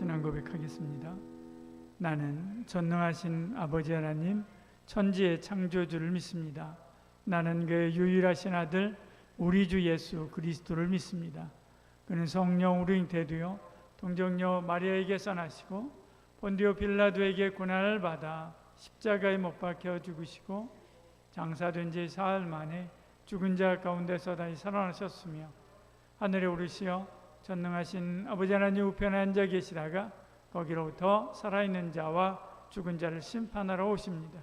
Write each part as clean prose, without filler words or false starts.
신앙 고백하겠습니다. 나는 전능하신 아버지 하나님, 천지의 창조주를 믿습니다. 나는 그의 유일하신 아들 우리 주 예수 그리스도를 믿습니다. 그는 성령으로 잉태되어 동정녀 마리아에게서 나시고 본디오 빌라도에게 고난을 받아 십자가에 못 박혀 죽으시고 장사된 지 사흘 만에 죽은 자 가운데서 다시 살아나셨으며 하늘에 오르시어 전능하신 아버지 하나님 우편에 앉아 계시다가 거기로부터 살아있는 자와 죽은 자를 심판하러 오십니다.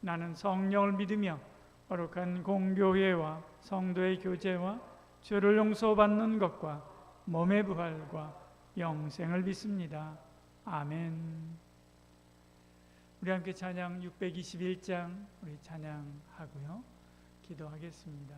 나는 성령을 믿으며 거룩한 공교회와 성도의 교제와 죄를 용서받는 것과 몸의 부활과 영생을 믿습니다. 아멘. 우리 함께 찬양 621장 우리 찬양하고요. 기도하겠습니다.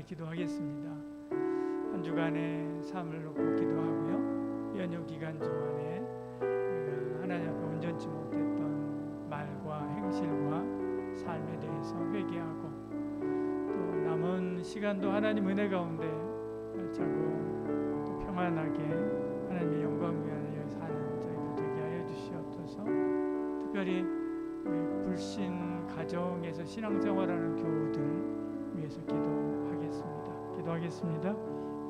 기도하겠습니다. 한 주간의 삶을 놓고 기도하고요. 연휴 기간 동안에 우리가 하나님 앞에 온전치 못했던 말과 행실과 삶에 대해서 회개하고 또 남은 시간도 하나님 은혜 가운데 발차고 또 평안하게 하나님의 영광 위하여 사는 저희들 되게 하여 주시옵소서. 특별히 우리 불신 가정에서 신앙생활하는 교우들 위해서 기도하겠습니다.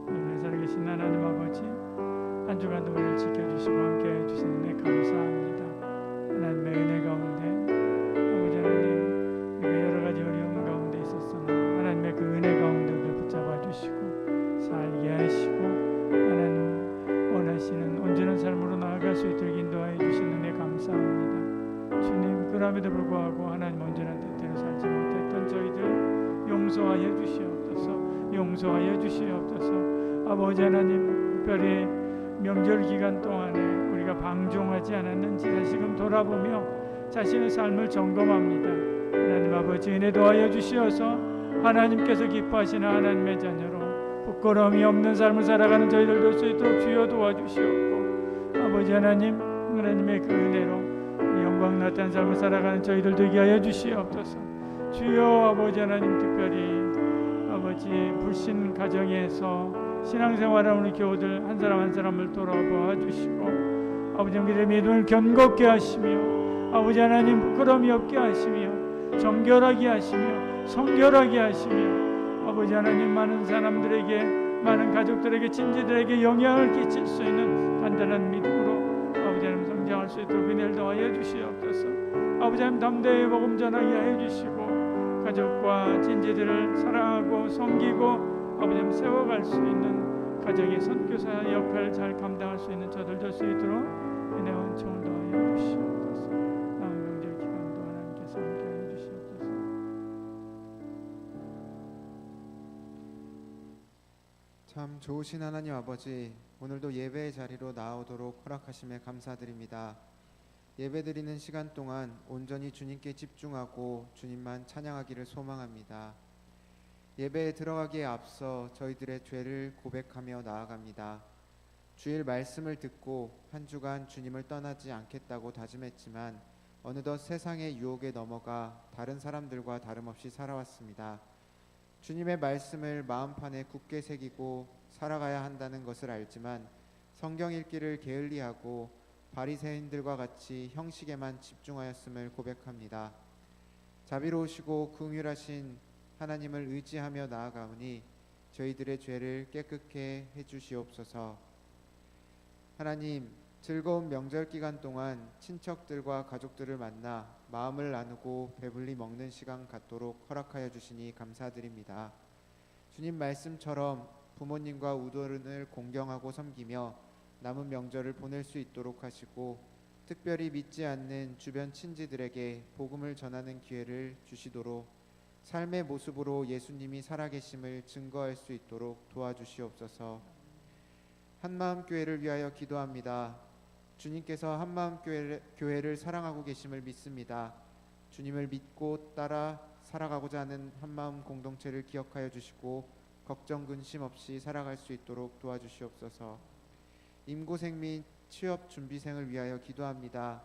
오늘 살아계신 하나님 아버지, 한 주간도 우리를 지켜주시고 함께해 주시는 은혜 감사합니다. 하나님의 은혜 가운데 아버지 하나님, 우리가 여러 가지 어려움 가운데 있었으나 하나님의 그 은혜 가운데 우리를 붙잡아 주시고 살게 하시고 하나님 원하시는 온전한 삶으로 나아갈 수 있도록 인도하여 주시는 은혜 감사합니다. 주님, 그럼에도 불구하고 하나님 온전한 뜻대로 살지 못했던 저희들 용서하여 주시옵소서. 용서하여 주시옵소서. 아버지 하나님, 특별히 명절 기간 동안에 우리가 방종하지 않았는지 다시금 돌아보며 자신의 삶을 점검합니다. 하나님 아버지, 은혜 도와여 주시어서 하나님께서 기뻐하시는 하나님의 자녀로 부끄러움이 없는 삶을 살아가는 저희들 될 수 있도록 주여 도와주시옵고, 아버지 하나님, 하나님의 그 은혜로 영광 나타난 삶을 살아가는 저희들 되게 하여 주시옵소서. 주여 아버지 하나님, 특별히 아버지 불신 가정에서 신앙생활하는 우리 교우들 한 사람 한 사람을 돌아봐 주시고 아버지 그들의 믿음을 견고케 하시며 아버지 하나님 부끄러움이 없게 하시며 정결하게 하시며 성결하게 하시며 아버지 하나님 많은 사람들에게 많은 가족들에게 친지들에게 영향을 끼칠 수 있는 단단한 믿음으로 아버지 하나님 성장할 수 있도록 은혜를 더하여 주시옵소서. 아버지 하나님 담대히 복음 전하게 하여 주시고 가족과 친지들을 사랑하고 섬기고 아버지 하나님 세워갈 수 있는 가정의 선교사 역할을 잘 감당할 수 있는 저들 될 수 있도록 은혜와 은총을 더하여 주시옵소서. 남은 명절 기간도 하나님께서 함께하여 주시옵소서. 참 좋으신 하나님 아버지, 오늘도 예배의 자리로 나오도록 허락하심에 감사드립니다. 예배드리는 시간 동안 온전히 주님께 집중하고 주님만 찬양하기를 소망합니다. 예배에 들어가기에 앞서 저희들의 죄를 고백하며 나아갑니다. 주일 말씀을 듣고 한 주간 주님을 떠나지 않겠다고 다짐했지만 어느덧 세상의 유혹에 넘어가 다른 사람들과 다름없이 살아왔습니다. 주님의 말씀을 마음판에 굳게 새기고 살아가야 한다는 것을 알지만 성경 읽기를 게을리하고 바리새인들과 같이 형식에만 집중하였음을 고백합니다. 자비로우시고 긍휼하신 하나님을 의지하며 나아가오니 저희들의 죄를 깨끗게 해주시옵소서. 하나님, 즐거운 명절 기간 동안 친척들과 가족들을 만나 마음을 나누고 배불리 먹는 시간 갖도록 허락하여 주시니 감사드립니다. 주님 말씀처럼 부모님과 우도른을 공경하고 섬기며 남은 명절을 보낼 수 있도록 하시고 특별히 믿지 않는 주변 친지들에게 복음을 전하는 기회를 주시도록 삶의 모습으로 예수님이 살아계심을 증거할 수 있도록 도와주시옵소서. 한마음교회를 위하여 기도합니다. 주님께서 한마음교회를 사랑하고 계심을 믿습니다. 주님을 믿고 따라 살아가고자 하는 한마음 공동체를 기억하여 주시고 걱정 근심 없이 살아갈 수 있도록 도와주시옵소서. 임고생 및 취업 준비생을 위하여 기도합니다.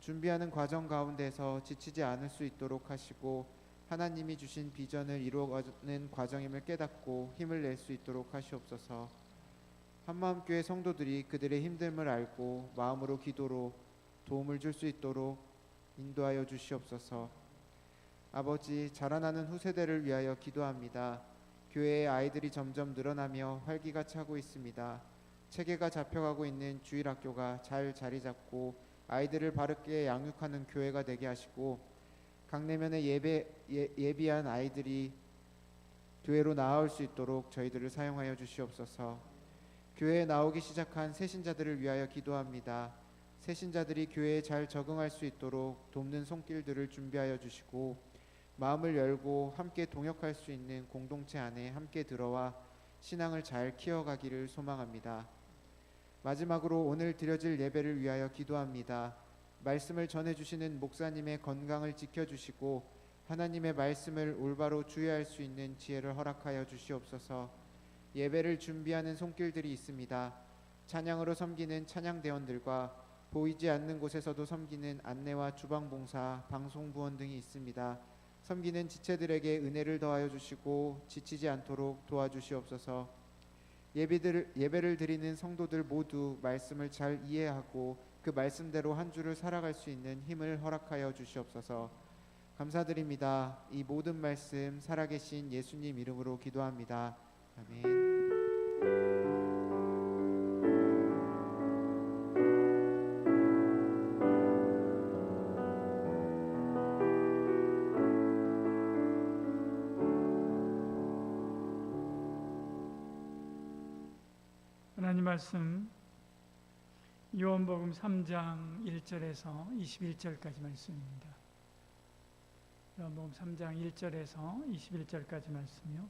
준비하는 과정 가운데서 지치지 않을 수 있도록 하시고 하나님이 주신 비전을 이루어가는 과정임을 깨닫고 힘을 낼 수 있도록 하시옵소서. 한마음교회 성도들이 그들의 힘듦을 알고 마음으로 기도로 도움을 줄 수 있도록 인도하여 주시옵소서. 아버지, 자라나는 후세대를 위하여 기도합니다. 교회의 아이들이 점점 늘어나며 활기가 차고 있습니다. 체계가 잡혀가고 있는 주일학교가 잘 자리 잡고 아이들을 바르게 양육하는 교회가 되게 하시고 강내면에 예비한 아이들이 교회로 나아올 수 있도록 저희들을 사용하여 주시옵소서. 교회에 나오기 시작한 새신자들을 위하여 기도합니다. 새신자들이 교회에 잘 적응할 수 있도록 돕는 손길들을 준비하여 주시고 마음을 열고 함께 동역할 수 있는 공동체 안에 함께 들어와 신앙을 잘 키워가기를 소망합니다. 마지막으로 오늘 드려질 예배를 위하여 기도합니다. 말씀을 전해주시는 목사님의 건강을 지켜주시고 하나님의 말씀을 올바로 주의할 수 있는 지혜를 허락하여 주시옵소서. 예배를 준비하는 손길들이 있습니다. 찬양으로 섬기는 찬양대원들과 보이지 않는 곳에서도 섬기는 안내와 주방봉사, 방송부원 등이 있습니다. 섬기는 지체들에게 은혜를 더하여 주시고 지치지 않도록 도와주시옵소서. 예배를 드리는 성도들 모두 말씀을 잘 이해하고 그 말씀대로 한 주를 살아갈 수 있는 힘을 허락하여 주시옵소서. 감사드립니다. 이 모든 말씀 살아계신 예수님 이름으로 기도합니다. 아멘. 하나님 말씀 요한복음 3장 1절에서 21절까지 말씀입니다. 요한복음 3장 1절에서 21절까지 말씀이요.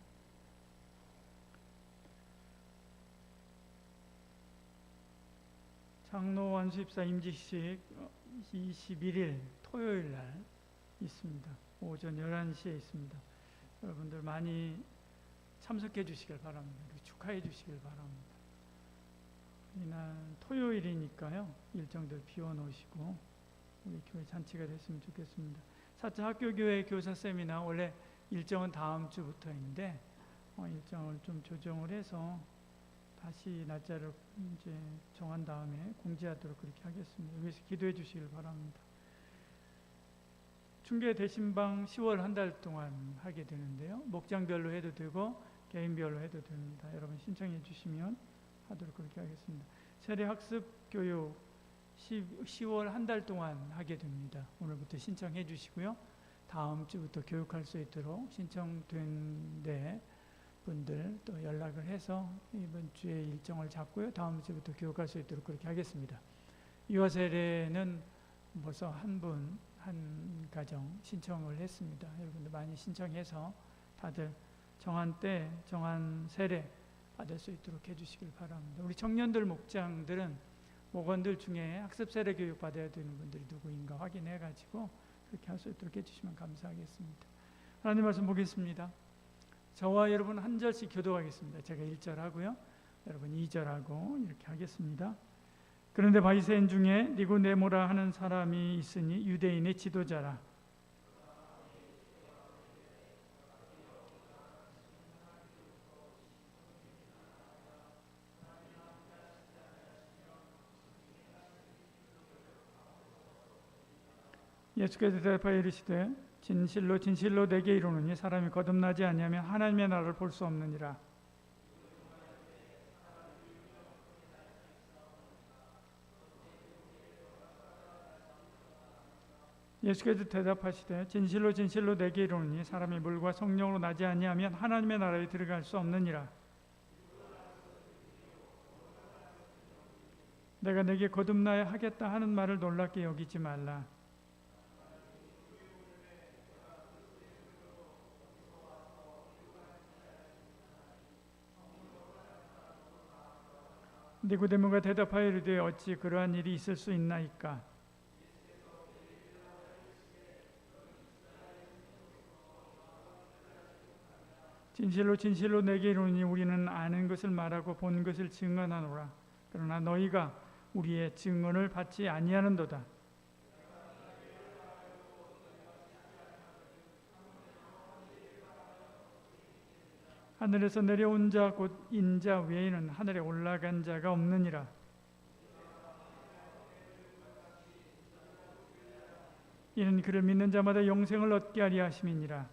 장로 원수입사 임직식 21일 토요일 날 있습니다. 오전 11시에 있습니다. 여러분들 많이 참석해 주시길 바랍니다. 축하해 주시길 바랍니다. 이날 토요일이니까요. 일정들 비워놓으시고 우리 교회 잔치가 됐으면 좋겠습니다. 4차 학교교회 교사 세미나 원래 일정은 다음 주부터인데 일정을 좀 조정을 해서 다시 날짜를 이제 정한 다음에 공지하도록 그렇게 하겠습니다. 여기서 기도해 주시길 바랍니다. 중계 대신방 10월 한 달 동안 하게 되는데요. 목장별로 해도 되고 개인별로 해도 됩니다. 여러분 신청해 주시면 하도록 그렇게 하겠습니다. 세례학습 교육 10월 한 달 동안 하게 됩니다. 오늘부터 신청해 주시고요. 다음 주부터 교육할 수 있도록 신청된 데 분들 또 연락을 해서 이번 주에 일정을 잡고요. 다음 주부터 교육할 수 있도록 그렇게 하겠습니다. 유아 세례는 벌써 한 가정 신청을 했습니다. 여러분들 많이 신청해서 다들 정한 때, 정한 세례 받을 수 있도록 해주시길 바랍니다. 우리 청년들 목장들은 목원들 중에 학습 세례 교육 받아야 되는 분들이 누구인가 확인해가지고 그렇게 할 수 있도록 해주시면 감사하겠습니다. 하나님 말씀 보겠습니다. 저와 여러분 한 절씩 교도하겠습니다. 제가 1절 하고요. 여러분 2절하고 이렇게 하겠습니다. 그런데 바리새인 중에 니고데모라 하는 사람이 있으니 유대인의 지도자라. 예수께서 대답하여 이르시되 진실로 진실로 내게 이르노니 사람이 거듭나지 아니하면 하나님의 나라를 볼 수 없느니라. 예수께서 대답하시되 진실로 진실로 내게 이르노니 사람이 물과 성령으로 나지 아니하면 하나님의 나라에 들어갈 수 없느니라. 내가 내게 거듭나야 하겠다 하는 말을 놀랍게 여기지 말라. 니고데모가 대답하여 이르되 어찌 그러한 일이 있을 수 있나이까. 진실로 진실로 내게 이르노니 우리는 아는 것을 말하고 본 것을 증언하노라. 그러나 너희가 우리의 증언을 받지 아니하는도다. 하늘에서 내려온 자 곧 인자 외에는 하늘에 올라간 자가 없느니라. 이는 그를 믿는 자마다 영생을 얻게 하려 하심이니라.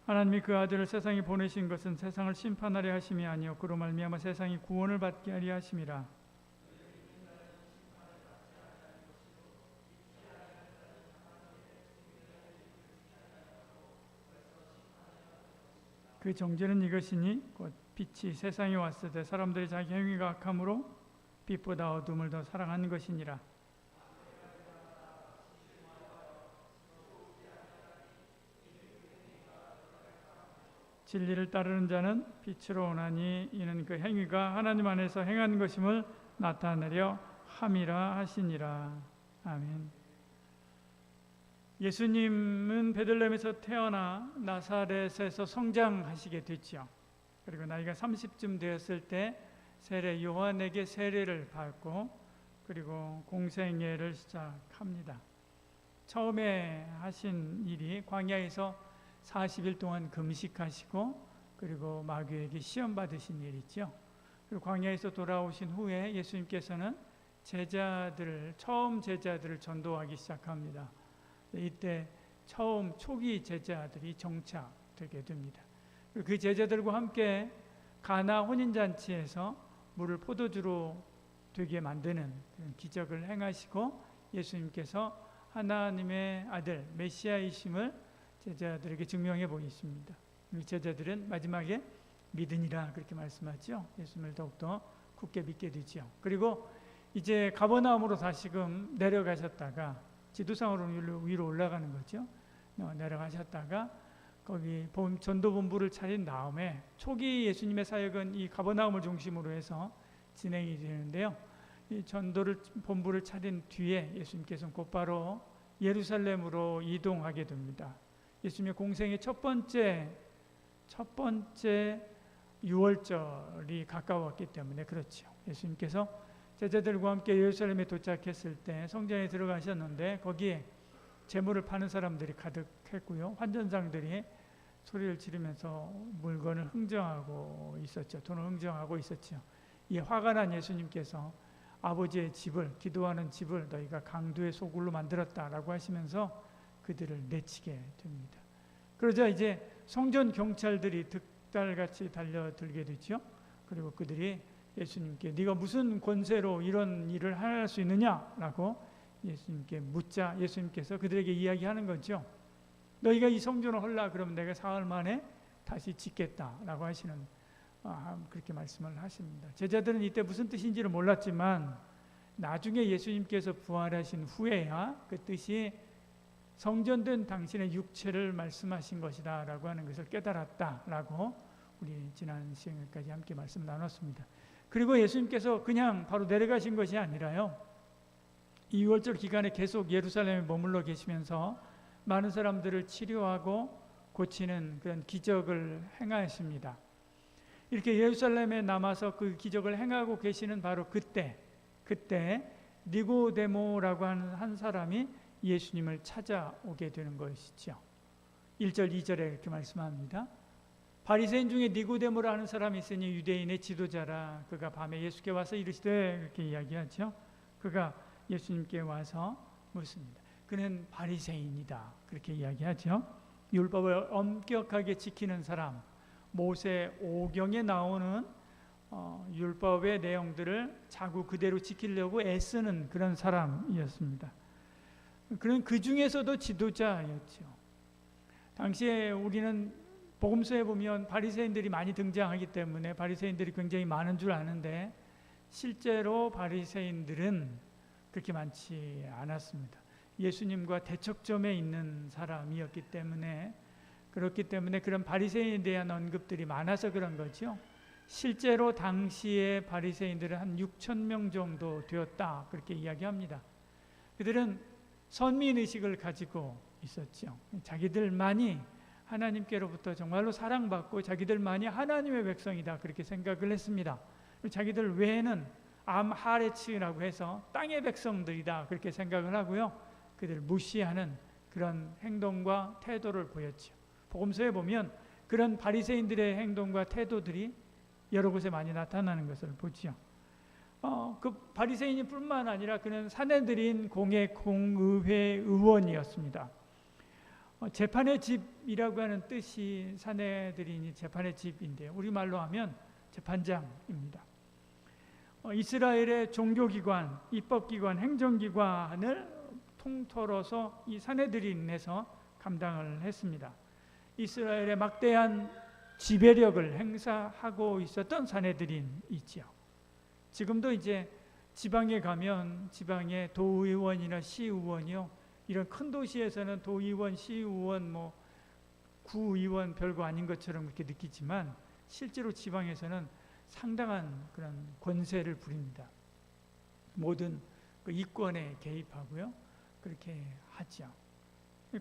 하나님이 그 아들을 세상에 보내신 것은 세상을 심판하려 하심이 아니요 그로 말미암아 세상이 구원을 받게 하려 하심이라. 그 정죄는 이것이니 곧 빛이 세상에 왔을 때 사람들이 자기 행위가 악함으로 빛보다 어둠을 더 사랑하는 것이니라. 진리를 따르는 자는 빛으로 오나니 이는 그 행위가 하나님 안에서 행한 것임을 나타내려 함이라 하시니라. 아멘. 예수님은 베들레헴에서 태어나 나사렛에서 성장하시게 됐죠. 그리고 나이가 30쯤 되었을 때 세례 요한에게 세례를 받고 그리고 공생애를 시작합니다. 처음에 하신 일이 광야에서 40일 동안 금식하시고 그리고 마귀에게 시험 받으신 일이죠. 그리고 광야에서 돌아오신 후에 예수님께서는 처음 제자들을 전도하기 시작합니다. 이때 처음 초기 제자들이 정착되게 됩니다. 그 제자들과 함께 가나 혼인잔치에서 물을 포도주로 되게 만드는 그런 기적을 행하시고 예수님께서 하나님의 아들 메시아이심을 제자들에게 증명해 보이십니다. 제자들은 마지막에 믿으니라 그렇게 말씀하죠. 예수님을 더욱더 굳게 믿게 되죠. 그리고 이제 가버나움으로 다시금 내려가셨다가 지도상으로 위로 올라가는 거죠. 내려가셨다가 거기 전도본부를 차린 다음에 초기 예수님의 사역은 이 가버나움을 중심으로 해서 진행이 되는데요. 이 본부를 차린 뒤에 예수님께서는 곧바로 예루살렘으로 이동하게 됩니다. 예수님의 공생의 첫 번째 유월절이 가까웠기 때문에 그렇죠. 예수님께서 제자들과 함께 예루살렘에 도착했을 때 성전에 들어가셨는데 거기에 재물을 파는 사람들이 가득했고요. 환전장들이 소리를 지르면서 물건을 흥정하고 있었죠. 돈을 흥정하고 있었죠. 이 화가 난 예수님께서 아버지의 집을, 기도하는 집을 너희가 강도의 소굴로 만들었다라고 하시면서 그들을 내치게 됩니다. 그러자 이제 성전 경찰들이 득달같이 달려들게 되죠. 그리고 그들이 예수님께 네가 무슨 권세로 이런 일을 할 수 있느냐라고 예수님께 묻자 예수님께서 그들에게 이야기하는 거죠. 너희가 이 성전을 헐라 그러면 내가 사흘 만에 다시 짓겠다라고 하시는 그렇게 말씀을 하십니다. 제자들은 이때 무슨 뜻인지를 몰랐지만 나중에 예수님께서 부활하신 후에야 그 뜻이 성전된 당신의 육체를 말씀하신 것이다 라고 하는 것을 깨달았다라고 우리 지난 시간까지 함께 말씀 나눴습니다. 그리고 예수님께서 그냥 바로 내려가신 것이 아니라요. 이 6월절 기간에 계속 예루살렘에 머물러 계시면서 많은 사람들을 치료하고 고치는 그런 기적을 행하십니다. 이렇게 예루살렘에 남아서 그 기적을 행하고 계시는 바로 그때 니고데모라고 하는 한 사람이 예수님을 찾아오게 되는 것이죠. 1절 2절에 이렇게 말씀합니다. 바리새인 중에 니고데모라는 사람이 있으니 유대인의 지도자라. 그가 밤에 예수께 와서 이르시되, 이렇게 이야기하죠. 그가 예수님께 와서 묻습니다. 그는 바리새인이다, 그렇게 이야기하죠. 율법을 엄격하게 지키는 사람, 모세 오경에 나오는 율법의 내용들을 자꾸 그대로 지키려고 애쓰는 그런 사람이었습니다. 그런 그 중에서도 지도자였죠. 당시에 우리는 복음서에 보면 바리새인들이 많이 등장하기 때문에 바리새인들이 굉장히 많은 줄 아는데, 실제로 바리새인들은 그렇게 많지 않았습니다. 예수님과 대척점에 있는 사람이었기 때문에, 그렇기 때문에 그런 바리새인에 대한 언급들이 많아서 그런 거죠. 실제로 당시에 바리새인들은 한 6,000명 정도 되었다, 그렇게 이야기합니다. 그들은 선민의식을 가지고 있었죠. 자기들만이 하나님께로부터 정말로 사랑받고 자기들만이 하나님의 백성이다, 그렇게 생각을 했습니다. 자기들 외에는 암하레츠라고 해서 땅의 백성들이다, 그렇게 생각을 하고요. 그들을 무시하는 그런 행동과 태도를 보였죠. 복음서에 보면 그런 바리새인들의 행동과 태도들이 여러 곳에 많이 나타나는 것을 보죠. 그 바리새인이 뿐만 아니라 그는 산헤드린 공의회 의원이었습니다. 재판의 집이라고 하는 뜻이 산헤드린이 재판의 집인데요. 우리말로 하면 재판장입니다. 이스라엘의 종교기관, 입법기관, 행정기관을 통틀어서 이 산헤드린에서 감당을 했습니다. 이스라엘의 막대한 지배력을 행사하고 있었던 산헤드린이죠. 지금도 이제 지방에 가면 지방의 도의원이나 시의원이요, 이런 큰 도시에서는 도의원, 시의원, 구의원 별거 아닌 것처럼 그렇게 느끼지만 실제로 지방에서는 상당한 그런 권세를 부립니다. 모든 그 이권에 개입하고요, 그렇게 하죠.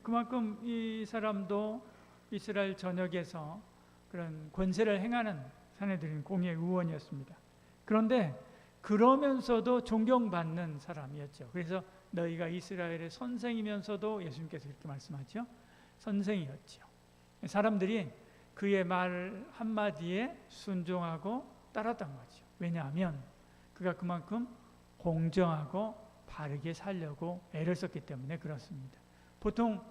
그만큼 이 사람도 이스라엘 전역에서 그런 권세를 행하는 산헤드린 공의 의원이었습니다. 그런데 그러면서도 존경받는 사람이었죠. 그래서 너희가 이스라엘의 선생이면서도 예수님께서 그렇게 말씀하죠. 선생이었죠. 사람들이 그의 말 한마디에 순종하고 따랐던 거죠. 왜냐하면 그가 그만큼 공정하고 바르게 살려고 애를 썼기 때문에 그렇습니다. 보통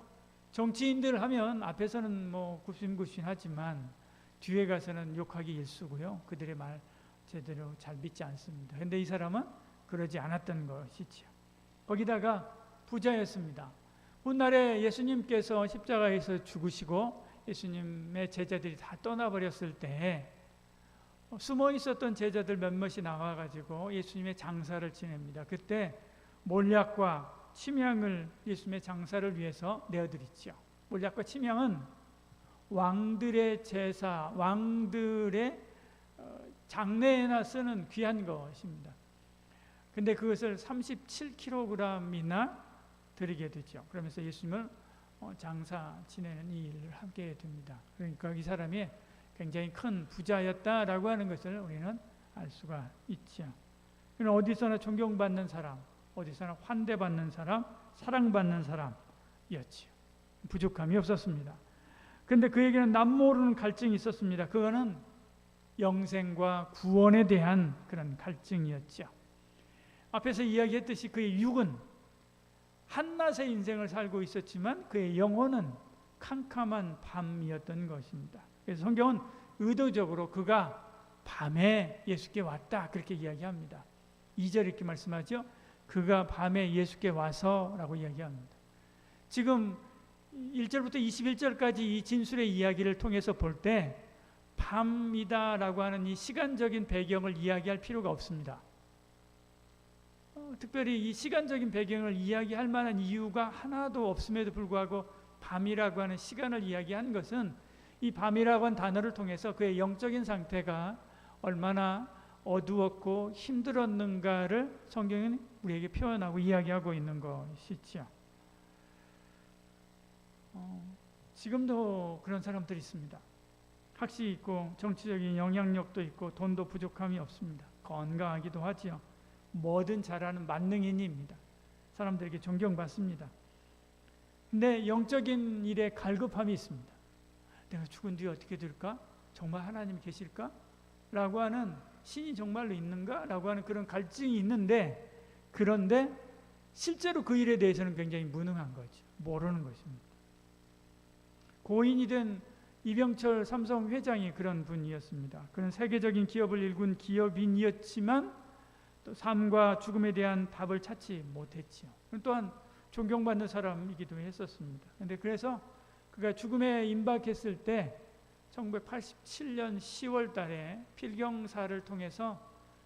정치인들 하면 앞에서는 굽신굽신하지만 뒤에 가서는 욕하기 일쑤고요. 그들의 말 제대로 잘 믿지 않습니다. 그런데 이 사람은 그러지 않았던 것이죠. 거기다가 부자였습니다. 훗날에 예수님께서 십자가에서 죽으시고 예수님의 제자들이 다 떠나버렸을 때 숨어 있었던 제자들 몇몇이 나와가지고 예수님의 장사를 지냅니다. 그때 몰약과 침향을 예수님의 장사를 위해서 내어드리죠. 몰약과 침향은 왕들의 제사, 왕들의 장례에나 쓰는 귀한 것입니다. 근데 그것을 37kg이나 드리게 되죠. 그러면서 예수님을 장사 지내는 이 일을 하게 됩니다. 그러니까 이 사람이 굉장히 큰 부자였다라고 하는 것을 우리는 알 수가 있죠. 어디서나 존경받는 사람, 어디서나 환대받는 사람, 사랑받는 사람이었죠. 부족함이 없었습니다. 그런데 그에게는 남모르는 갈증이 있었습니다. 그거는 영생과 구원에 대한 그런 갈증이었죠. 앞에서 이야기했듯이 그의 육은 한낮의 인생을 살고 있었지만 그의 영혼은 캄캄한 밤이었던 것입니다. 그래서 성경은 의도적으로 그가 밤에 예수께 왔다, 그렇게 이야기합니다. 2절 이렇게 말씀하죠. 그가 밤에 예수께 와서라고 이야기합니다. 지금 1절부터 21절까지 이 진술의 이야기를 통해서 볼 때 밤이다라고 하는 이 시간적인 배경을 이야기할 필요가 없습니다. 특별히 이 시간적인 배경을 이야기할 만한 이유가 하나도 없음에도 불구하고 밤이라고 하는 시간을 이야기한 것은 이 밤이라고 하는 단어를 통해서 그의 영적인 상태가 얼마나 어두웠고 힘들었는가를 성경은 우리에게 표현하고 이야기하고 있는 것이죠. 지금도 그런 사람들이 있습니다. 학식이 있고 정치적인 영향력도 있고 돈도 부족함이 없습니다. 건강하기도 하지요. 뭐든 잘하는 만능인입니다. 사람들에게 존경받습니다. 근데 영적인 일에 갈급함이 있습니다. 내가 죽은 뒤에 어떻게 될까? 정말 하나님이 계실까? 라고 하는, 신이 정말로 있는가? 라고 하는 그런 갈증이 있는데, 그런데 실제로 그 일에 대해서는 굉장히 무능한 거죠. 모르는 것입니다. 고인이 된 이병철 삼성 회장이 그런 분이었습니다. 그는 세계적인 기업을 일군 기업인이었지만 또 삶과 죽음에 대한 답을 찾지 못했지요. 또한 존경받는 사람이기도 했었습니다. 그런데 그래서 그가 죽음에 임박했을 때 1987년 10월 달에 필경사를 통해서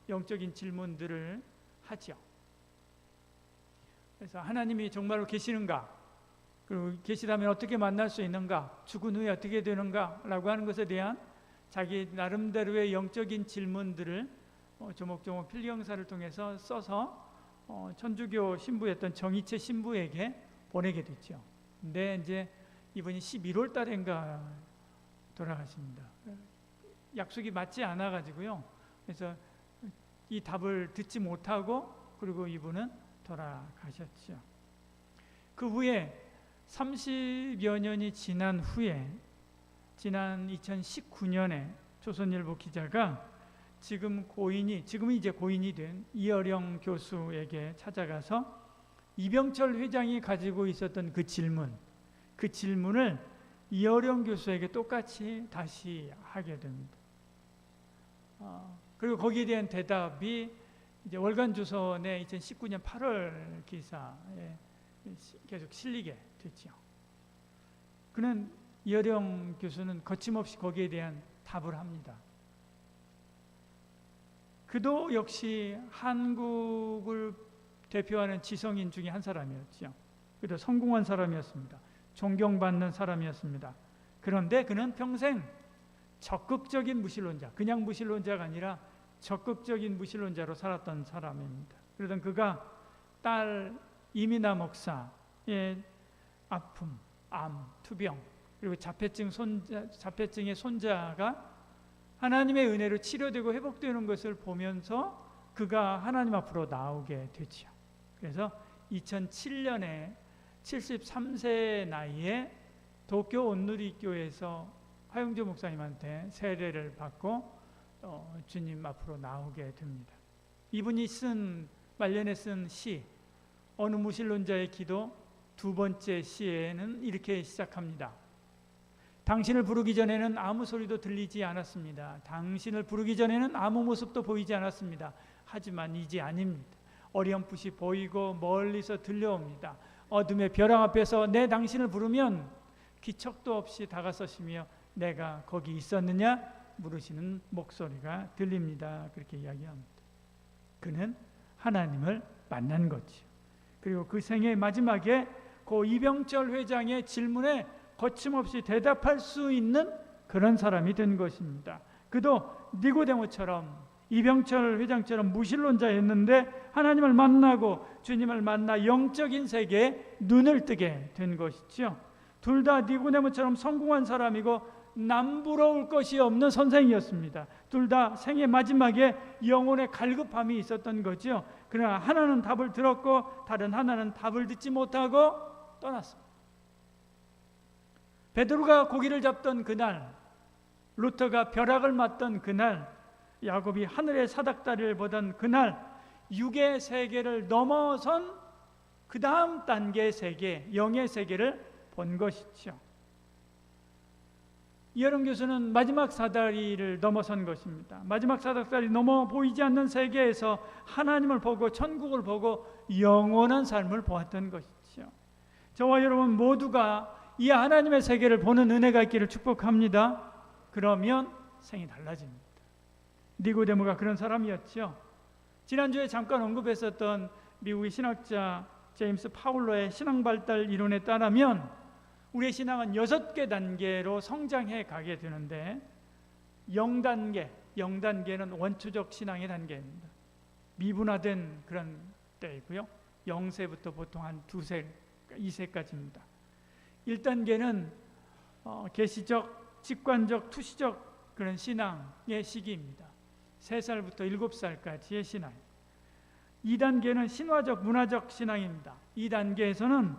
영적인 질문들을 하죠. 그래서 하나님이 정말로 계시는가? 그리고 계시다면 어떻게 만날 수 있는가? 죽은 후에 어떻게 되는가? 라고 하는 것에 대한 자기 나름대로의 영적인 질문들을 조목조목 필경사를 통해서 써서 천주교 신부였던 정희채 신부에게 보내게 됐죠. 근데 이제 이분이 11월 달인가 돌아가십니다. 약속이 맞지 않아 가지고요. 그래서 이 답을 듣지 못하고 그리고 이분은 돌아가셨죠. 그 후에 30여 년이 지난 후에 지난 2019년에 조선일보 기자가 지금은 이제 고인이 된 이어령 교수에게 찾아가서 이병철 회장이 가지고 있었던 그 질문을 이어령 교수에게 똑같이 다시 하게 됩니다. 그리고 거기에 대한 대답이 이제 월간조선의 2019년 8월 기사에 계속 실리게 됐죠. 그는 이어령 교수는 거침없이 거기에 대한 답을 합니다. 그도 역시 한국을 대표하는 지성인 중에 한 사람이었죠. 그도 성공한 사람이었습니다. 존경받는 사람이었습니다. 그런데 그는 평생 적극적인 무신론자, 그냥 무신론자가 아니라 적극적인 무신론자로 살았던 사람입니다. 그러던 그가 딸 이민아 목사의 아픔, 암, 투병, 그리고 자폐증의 손자가 하나님의 은혜로 치료되고 회복되는 것을 보면서 그가 하나님 앞으로 나오게 되죠. 그래서 2007년에 73세 나이에 도쿄 온누리교회에서 화영조 목사님한테 세례를 받고 주님 앞으로 나오게 됩니다. 이분이 말년에 쓴 시 어느 무신론자의 기도 두 번째 시에는 이렇게 시작합니다. 당신을 부르기 전에는 아무 소리도 들리지 않았습니다. 당신을 부르기 전에는 아무 모습도 보이지 않았습니다. 하지만 이제 아닙니다. 어렴풋이 보이고 멀리서 들려옵니다. 어둠의 벼랑 앞에서 내 당신을 부르면 기척도 없이 다가서시며 내가 거기 있었느냐 물으시는 목소리가 들립니다. 그렇게 이야기합니다. 그는 하나님을 만난 거죠. 그리고 그 생의 마지막에 고 이병철 회장의 질문에 거침없이 대답할 수 있는 그런 사람이 된 것입니다. 그도 니고데모처럼 이병철 회장처럼 무신론자였는데 하나님을 만나고 주님을 만나 영적인 세계에 눈을 뜨게 된 것이죠. 둘 다 니고데모처럼 성공한 사람이고 남부러울 것이 없는 선생이었습니다. 둘 다 생의 마지막에 영혼의 갈급함이 있었던 거죠. 그러나 하나는 답을 들었고 다른 하나는 답을 듣지 못하고 떠났습니다. 베드로가 고기를 잡던 그날, 루터가 벼락을 맞던 그날, 야곱이 하늘의 사닥다리를 보던 그날, 육의 세계를 넘어선 그 다음 단계의 세계, 영의 세계를 본 것이죠. 이어령 교수는 마지막 사다리를 넘어선 것입니다. 마지막 사닥다리 넘어 보이지 않는 세계에서 하나님을 보고 천국을 보고 영원한 삶을 보았던 것이죠. 저와 여러분 모두가 이 하나님의 세계를 보는 은혜가 있기를 축복합니다. 그러면 생이 달라집니다. 니고데모가 그런 사람이었죠. 지난주에 잠깐 언급했었던 미국의 신학자 제임스 파울러의 신앙 발달 이론에 따르면 우리의 신앙은 6개 단계로 성장해 가게 되는데 0단계, 0단계는 원초적 신앙의 단계입니다. 미분화된 그런 때이고요. 0세부터 보통 한 2세, 2세까지입니다. 1단계는 계시적, 직관적, 투시적 그런 신앙의 시기입니다. 3살부터 7살까지의 신앙. 2단계는 신화적, 문화적 신앙입니다. 2단계에서는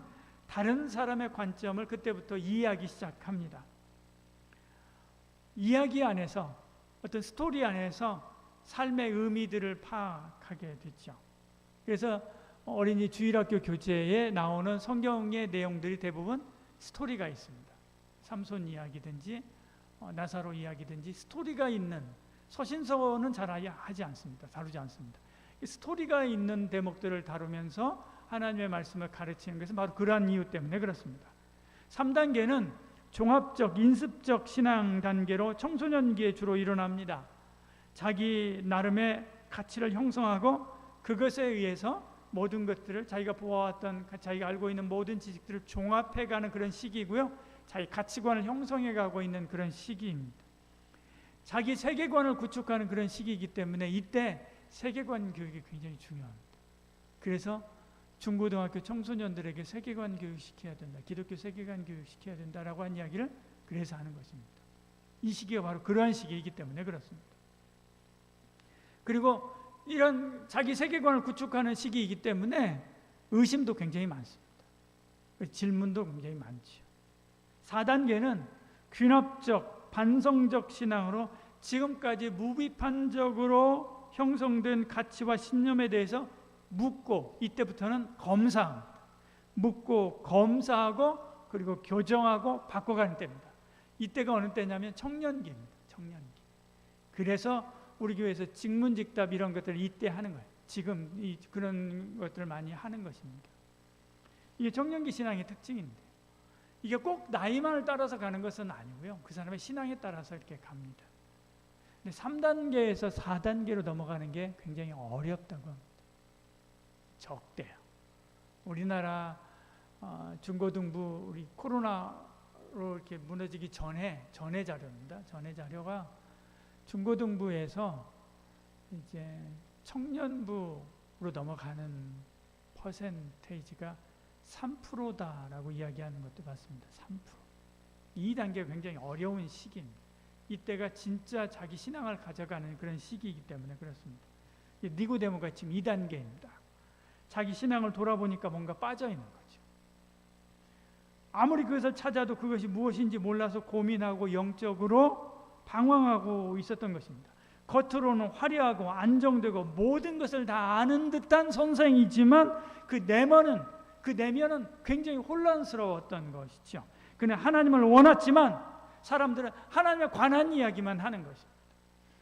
다른 사람의 관점을 그때부터 이해하기 시작합니다. 이야기 안에서, 어떤 스토리 안에서 삶의 의미들을 파악하게 됐죠. 그래서 어린이 주일학교 교재에 나오는 성경의 내용들이 대부분 스토리가 있습니다. 삼손 이야기든지 나사로 이야기든지 스토리가 있는, 서신서는 잘 하지 않습니다. 다루지 않습니다. 스토리가 있는 대목들을 다루면서 하나님의 말씀을 가르치는 것은 바로 그러한 이유 때문에 그렇습니다. 3단계는 종합적, 인습적 신앙 단계로 청소년기에 주로 일어납니다. 자기 나름의 가치를 형성하고 그것에 의해서 모든 것들을 자기가 보아왔던, 자기가 알고 있는 모든 지식들을 종합해가는 그런 시기이고요. 자기 가치관을 형성해가고 있는 그런 시기입니다. 자기 세계관을 구축하는 그런 시기이기 때문에 이때 세계관 교육이 굉장히 중요합니다. 그래서 중고등학교 청소년들에게 세계관 교육 시켜야 된다, 기독교 세계관 교육 시켜야 된다라고 한 이야기를 그래서 하는 것입니다. 이 시기가 바로 그러한 시기이기 때문에 그렇습니다. 그리고 이런 자기 세계관을 구축하는 시기이기 때문에 의심도 굉장히 많습니다. 질문도 굉장히 많죠. 4단계는 귀납적, 반성적 신앙으로 지금까지 무비판적으로 형성된 가치와 신념에 대해서 묻고, 이때부터는 검사합니다. 묻고 검사하고 그리고 교정하고 바꿔가는 때입니다. 이때가 어느 때냐면 청년기입니다. 청년기. 그래서 우리 교회에서 직문직답 이런 것들을 이때 하는 거예요. 지금 그런 것들을 많이 하는 것입니다. 이게 청년기 신앙의 특징인데, 이게 꼭 나이만을 따라서 가는 것은 아니고요. 그 사람의 신앙에 따라서 이렇게 갑니다. 근데 3단계에서 4단계로 넘어가는 게 굉장히 어렵다고 합니다. 적대요. 우리나라 중고등부 우리 코로나로 이렇게 무너지기 전에 자료입니다. 전에 자료가 중고등부에서 이제 청년부로 넘어가는 퍼센테이지가 3%다라고 이야기하는 것도 봤습니다. 3%. 이 단계가 굉장히 어려운 시기입니다. 이때가 진짜 자기 신앙을 가져가는 그런 시기이기 때문에 그렇습니다. 니고데모가 지금 2단계입니다. 자기 신앙을 돌아보니까 뭔가 빠져있는 거죠. 아무리 그것을 찾아도 그것이 무엇인지 몰라서 고민하고 영적으로 방황하고 있었던 것입니다. 겉으로는 화려하고 안정되고 모든 것을 다 아는 듯한 선생이지만 그 내면은 굉장히 혼란스러웠던 것이죠. 그는 하나님을 원했지만 사람들은 하나님에 관한 이야기만 하는 것입니다.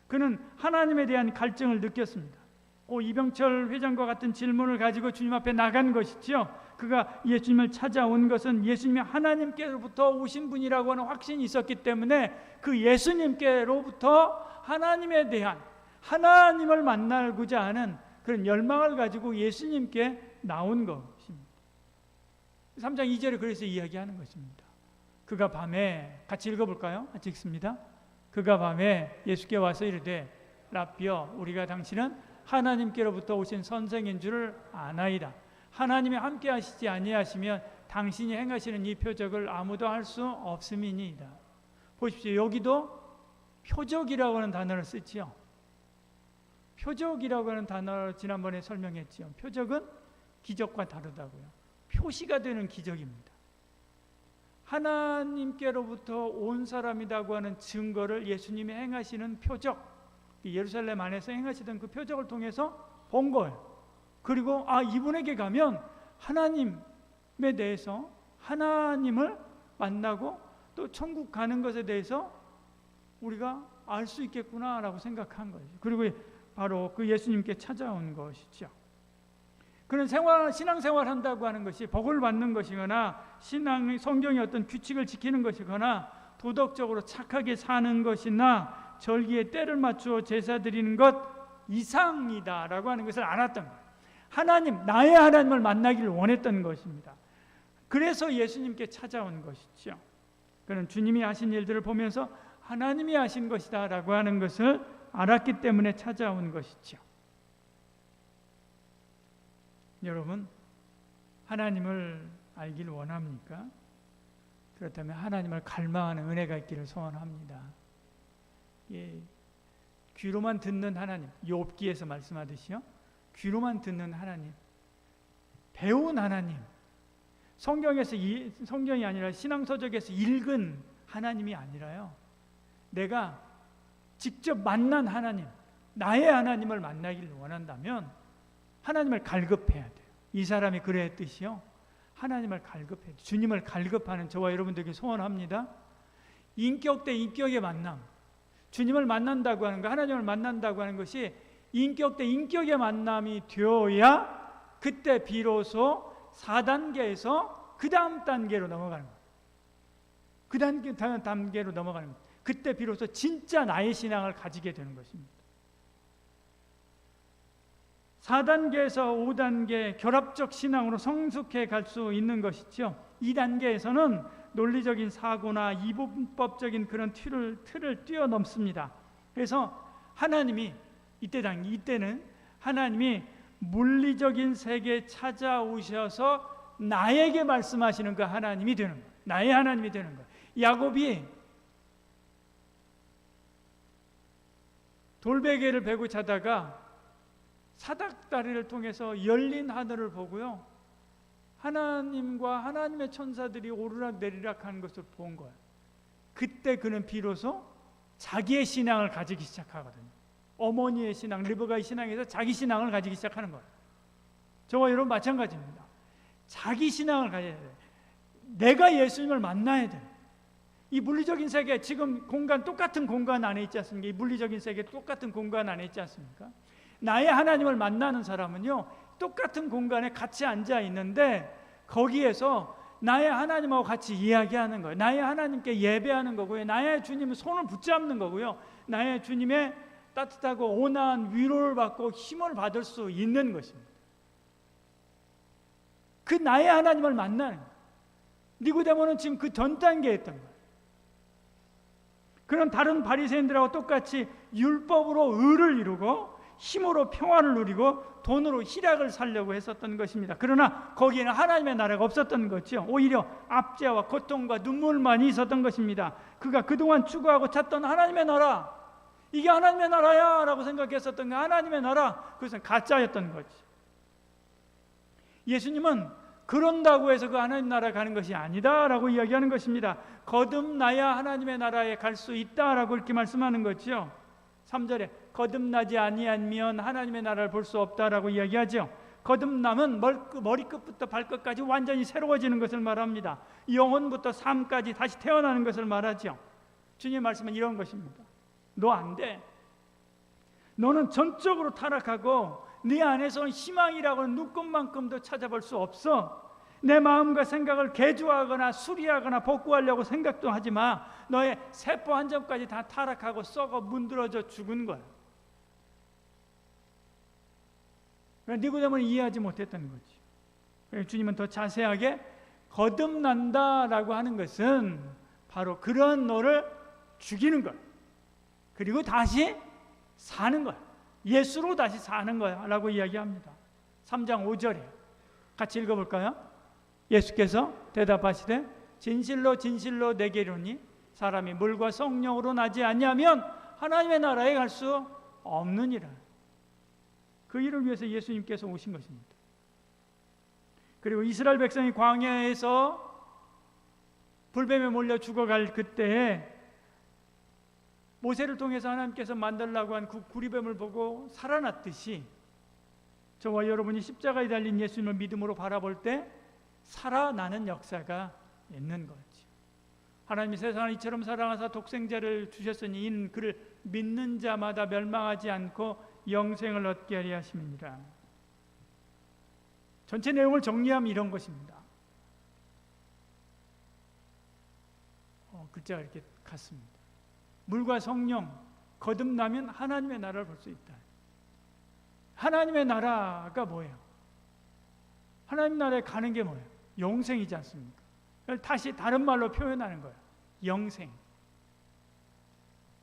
그는 하나님에 대한 갈증을 느꼈습니다. 이병철 회장과 같은 질문을 가지고 주님 앞에 나간 것이죠. 그가 예수님을 찾아온 것은 예수님이 하나님께로부터 오신 분이라고 하는 확신이 있었기 때문에 그 예수님께로부터 하나님에 대한, 하나님을 만나고자 하는 그런 열망을 가지고 예수님께 나온 것입니다. 3장 2절에 그래서 이야기하는 것입니다. 그가 밤에, 같이 읽어볼까요? 같이 읽습니다. 그가 밤에 예수께 와서 이르되 라삐여, 우리가 당신은 하나님께로부터 오신 선생인 줄을 아나이다. 하나님이 함께 하시지 아니하시면 당신이 행하시는 이 표적을 아무도 할 수 없음이니이다. 보십시오. 여기도 표적이라고 하는 단어를 쓰지요. 표적이라고 하는 단어를 지난번에 설명했지요. 표적은 기적과 다르다고요. 표시가 되는 기적입니다. 하나님께로부터 온 사람이라고 하는 증거를 예수님이 행하시는 표적, 예루살렘 안에서 행하시던 그 표적을 통해서 본 거예요. 그리고 이분에게 가면 하나님에 대해서, 하나님을 만나고 또 천국 가는 것에 대해서 우리가 알 수 있겠구나라고 생각한 거죠. 그리고 바로 그 예수님께 찾아온 것이죠. 그런 신앙생활 한다고 하는 것이 복을 받는 것이거나 성경의 어떤 규칙을 지키는 것이거나 도덕적으로 착하게 사는 것이나 절기에 때를 맞추어 제사 드리는 것 이상이다라고 하는 것을 알았던 거예요. 나의 하나님을 만나기를 원했던 것입니다. 그래서 예수님께 찾아온 것이죠. 그는 주님이 하신 일들을 보면서 하나님이 하신 것이다라고 하는 것을 알았기 때문에 찾아온 것이죠. 여러분, 하나님을 알길 원합니까? 그렇다면 하나님을 갈망하는 은혜가 있기를 소원합니다. 예, 귀로만 듣는 하나님, 욥기에서 말씀하듯이요, 귀로만 듣는 하나님, 배운 하나님, 성경이 아니라 신앙서적에서 읽은 하나님이 아니라요, 내가 직접 만난 하나님, 나의 하나님을 만나기를 원한다면 하나님을 갈급해야 돼요. 이 사람이 그랬듯이요, 하나님을 갈급해야 돼요. 주님을 갈급하는 저와 여러분들에게 소원합니다. 인격 대 인격의 만남, 주님을 만난다고 하는 것, 하나님을 만난다고 하는 것이 인격 대 인격의 만남이 되어야 그때 비로소 4단계에서 그 다음 단계로 넘어가는 거예요. 그 단계로 넘어가는 거예요. 그때 비로소 진짜 나의 신앙을 가지게 되는 것입니다. 4단계에서 5단계 결합적 신앙으로 성숙해 갈 수 있는 것이죠. 2단계에서는 논리적인 사고나 이분법적인 그런 틀을 뛰어넘습니다. 그래서 하나님이 이때는 하나님이 물리적인 세계에 찾아오셔서 나에게 말씀하시는 그 하나님이 되는 거예요. 나의 하나님이 되는 거예요. 야곱이 돌베개를 베고 자다가 사닥다리를 통해서 열린 하늘을 보고요, 하나님과 하나님의 천사들이 오르락 내리락 하는 것을 본 거예요. 그때 그는 비로소 자기의 신앙을 가지기 시작하거든요. 어머니의 신앙, 리브가의 신앙에서 자기 신앙을 가지기 시작하는 거예요. 저와 여러분 마찬가지입니다. 자기 신앙을 가져야 돼요. 내가 예수님을 만나야 돼요. 이 물리적인 세계, 지금 똑같은 공간 안에 있지 않습니까? 이 물리적인 세계 똑같은 공간 안에 있지 않습니까? 나의 하나님을 만나는 사람은요, 똑같은 공간에 같이 앉아 있는데 거기에서 나의 하나님하고 같이 이야기하는 거예요. 나의 하나님께 예배하는 거고요, 나의 주님의 손을 붙잡는 거고요, 나의 주님의 따뜻하고 온화한 위로를 받고 힘을 받을 수 있는 것입니다. 그 나의 하나님을 만나는 거예요. 니고데모는 지금 그 전 단계에 있던 거예요. 그런 다른 바리새인들하고 똑같이 율법으로 의를 이루고 힘으로 평화를 누리고 돈으로 희락을 살려고 했었던 것입니다. 그러나 거기에는 하나님의 나라가 없었던 거죠. 오히려 압제와 고통과 눈물만 있었던 것입니다. 그가 그동안 추구하고 찾던 하나님의 나라, 이게 하나님의 나라야 라고 생각했었던 게 하나님의 나라, 그것은 가짜였던 거지. 예수님은 그런다고 해서 그 하나님 나라에 가는 것이 아니다 라고 이야기하는 것입니다. 거듭나야 하나님의 나라에 갈 수 있다 라고 이렇게 말씀하는 거죠. 3절에 거듭나지 아니하면 하나님의 나라를 볼 수 없다라고 이야기하죠. 거듭남은 머리끝부터 발끝까지 완전히 새로워지는 것을 말합니다. 영혼부터 삶까지 다시 태어나는 것을 말하죠. 주님의 말씀은 이런 것입니다. 너 안 돼. 너는 전적으로 타락하고 네 안에서 희망이라고는 눈꽃만큼도 찾아볼 수 없어. 내 마음과 생각을 개조하거나 수리하거나 복구하려고 생각도 하지 마. 너의 세포 한 점까지 다 타락하고 썩어 문드러져 죽은 거야. 니고데모는 이해하지 못했던 거지. 주님은 더 자세하게 거듭난다라고 하는 것은 바로 그런 너를 죽이는 거야. 그리고 다시 사는 거야. 예수로 다시 사는 거야 라고 이야기합니다. 3장 5절에 같이 읽어볼까요? 예수께서 대답하시되 진실로 진실로 내게 이르노니 사람이 물과 성령으로 나지 아니하면 하나님의 나라에 갈 수 없느니라. 그 일을 위해서 예수님께서 오신 것입니다. 그리고 이스라엘 백성이 광야에서 불뱀에 몰려 죽어갈 그때에 모세를 통해서 하나님께서 만들라고 한 그 구리뱀을 보고 살아났듯이 저와 여러분이 십자가에 달린 예수님을 믿음으로 바라볼 때 살아나는 역사가 있는 거죠. 하나님이 세상을 이처럼 사랑하사 독생자를 주셨으니 이는 그를 믿는 자마다 멸망하지 않고 영생을 얻게 하려 하심이니라. 전체 내용을 정리하면 이런 것입니다. 글자가 이렇게 같습니다. 물과 성령 거듭나면 하나님의 나라를 볼 수 있다. 하나님의 나라가 뭐예요? 하나님 나라에 가는 게 뭐예요? 영생이지 않습니까? 다시 다른 말로 표현하는 거예요. 영생.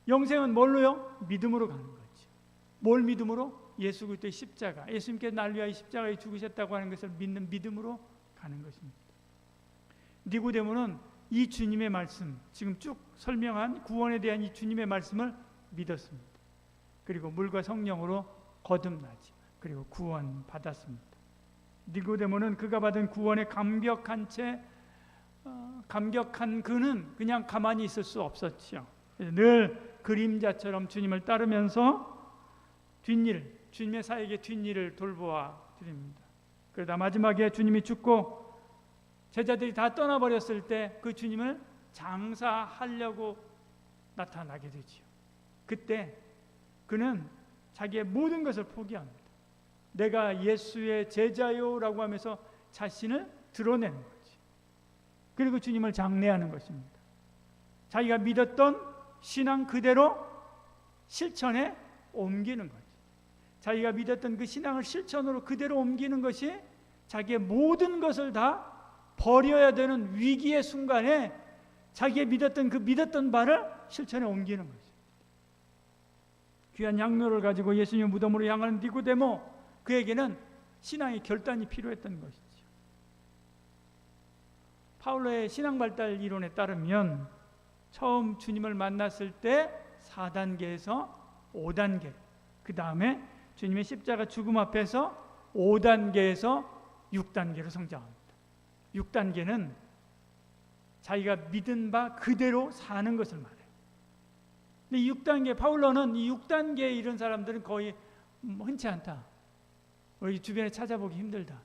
영생은 뭘로요? 믿음으로 가는 거죠. 뭘 믿음으로? 예수 그리스도의 십자가, 예수님께서 날 위하여 십자가에 죽으셨다고 하는 것을 믿는 믿음으로 가는 것입니다. 니고데모는 이 주님의 말씀, 지금 쭉 설명한 구원에 대한 이 주님의 말씀을 믿었습니다. 그리고 물과 성령으로 거듭나지, 그리고 구원 받았습니다. 니고데모는 그가 받은 구원에 감격한 그는 그냥 가만히 있을 수 없었지요. 늘 그림자처럼 주님을 따르면서 주님의 사역의 뒷일을 돌보아 드립니다. 그러다 마지막에 주님이 죽고 제자들이 다 떠나버렸을 때 그 주님을 장사하려고 나타나게 되지요. 그때 그는 자기의 모든 것을 포기합니다. 내가 예수의 제자요라고 하면서 자신을 드러내는 거지. 그리고 주님을 장례하는 것입니다. 자기가 믿었던 신앙 그대로 실천에 옮기는 거지. 자기가 믿었던 그 신앙을 실천으로 그대로 옮기는 것이 자기의 모든 것을 다 버려야 되는 위기의 순간에 자기의 믿었던 바를 실천에 옮기는 거죠. 귀한 향료를 가지고 예수님의 무덤으로 향하는 니고데모, 그에게는 신앙의 결단이 필요했던 것이죠. 파울로의 신앙 발달 이론에 따르면 처음 주님을 만났을 때 4단계에서 5단계, 그 다음에 주님의 십자가 죽음 앞에서 5단계에서 6단계로 성장합니다. 6단계는 자기가 믿은 바 그대로 사는 것을 말해요. 근데 6단계, 파울로는 이 6단계에 이런 사람들은 거의 흔치 않다. 우리 주변에 찾아보기 힘들다.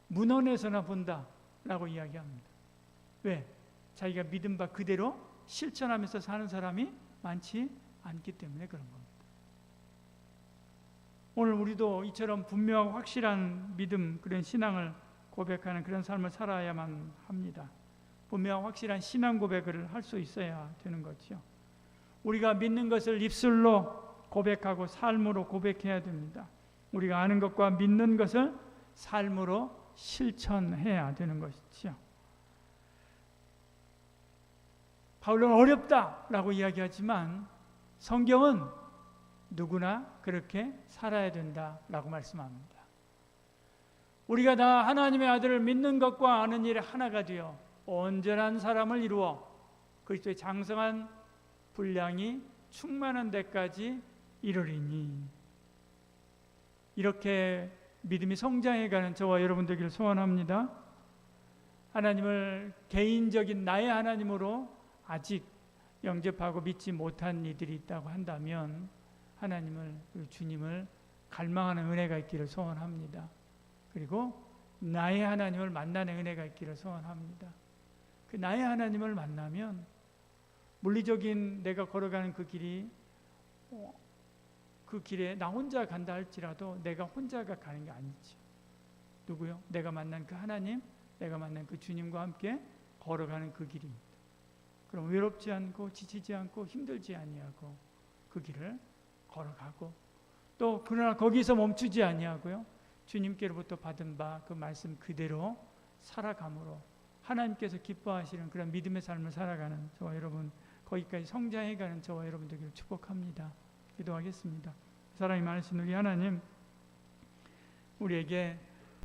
문헌에서나 본다라고 이야기합니다. 왜? 자기가 믿은 바 그대로 실천하면서 사는 사람이 많지 않기 때문에 그런 겁니다. 오늘 우리도 이처럼 분명하고 확실한 믿음, 그런 신앙을 고백하는 그런 삶을 살아야만 합니다. 분명하고 확실한 신앙 고백을 할 수 있어야 되는 거죠. 우리가 믿는 것을 입술로 고백하고 삶으로 고백해야 됩니다. 우리가 아는 것과 믿는 것을 삶으로 실천해야 되는 것이죠. 바울은 어렵다라고 이야기하지만 성경은 누구나 그렇게 살아야 된다라고 말씀합니다. 우리가 다 하나님의 아들을 믿는 것과 아는 일에 하나가 되어 온전한 사람을 이루어 그리스도의 장성한 분량이 충만한 데까지 이르리니, 이렇게 믿음이 성장해가는 저와 여러분 되기를 소원합니다. 하나님을 개인적인 나의 하나님으로 아직 영접하고 믿지 못한 이들이 있다고 한다면 하나님을, 주님을 갈망하는 은혜가 있기를 소원합니다. 그리고 나의 하나님을 만나는 은혜가 있기를 소원합니다. 그 나의 하나님을 만나면 물리적인 내가 걸어가는 그 길에 나 혼자 간다 할지라도 내가 혼자가 가는 게 아니지. 누구요? 내가 만난 그 하나님, 내가 만난 그 주님과 함께 걸어가는 그 길입니다. 그럼 외롭지 않고 지치지 않고 힘들지 아니하고 그 길을 걸어가고, 또 그러나 거기서 멈추지 아니하고요, 주님께로부터 받은 바 그 말씀 그대로 살아감으로 하나님께서 기뻐하시는 그런 믿음의 삶을 살아가는 저와 여러분, 거기까지 성장해가는 저와 여러분 되기를 축복합니다. 기도하겠습니다. 사랑이 많으신 우리 하나님, 우리에게